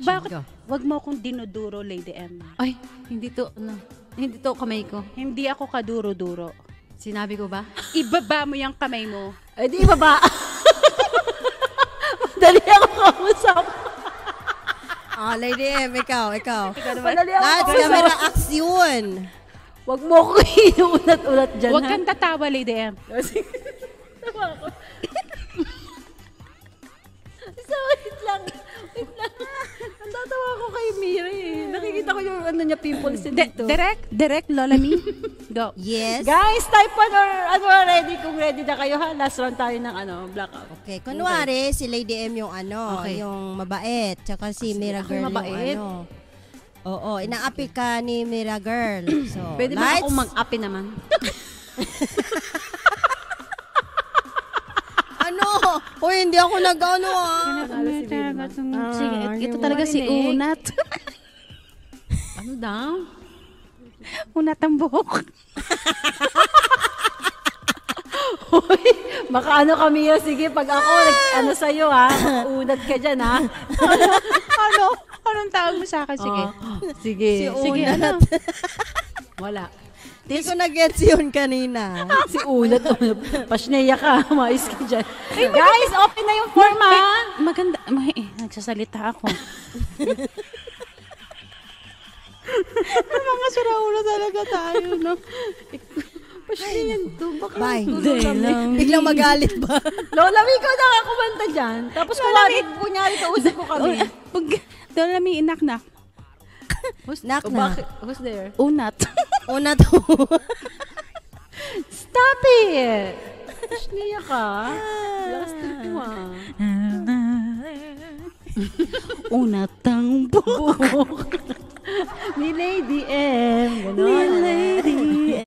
Bakit? Go. Wag mo akong dinuduro, Lady M. Ay, hindi to kamay ko. Hindi ako kaduro-duro. Sinabi ko ba? Ibaba mo yung kamay mo. Ay, di baba. Dali ako kausap. Lady M, ikaw. Madali ako Lahat kausap. camera action. Wag mo ako inuunat-unat dyan, Huwag ha? kang tatawa, Lady M. So, wait lang. Nandatawa ako kay Miri. Nakikita ko yung pimples dito. Direct, Lola Me. Go. Yes. Guys, type 1 or ready. Kung ready na kayo, ha? Last round tayo ng blackout. Okay, kunwari si Lady M yung Okay. yung mabait, tsaka si Mira ako Girl mabait? yung Oo, inaapi ka ni Mira Girl. So, Pwede ba akong mag-api naman? Hoy, hindi ako nag-ano Sige, ito talaga si marinig. Unat. Ano daw? Unat ang buhok. Hoy, baka kami yun. Sige, pag ako, sa'yo, ha? Unat ka dyan, ha? Anong tawag mo sa akin? Sige. Sige. Sige, ano? Wala. Hindi ko nag-gets yun kanina. Si Unat. Pasneya ka. Mais ka dyan. Guys, open na yung form, ha? Maganda. Nagsasalita ako. Mga siraulo talaga tayo, no? Pasneyan to. Baka Bye. tulog kami. Biglang magalit ba? Lola, ikaw nakakumanta dyan. Tapos kunyari kausap ko kami. Lola Me, inak-nak. Knock na. Who's there? Unat. Una to. Stop it! Pasneya ka. Lakas trip mo, ha? Unat ang buhok. Ni Lady M. Ni Ganon.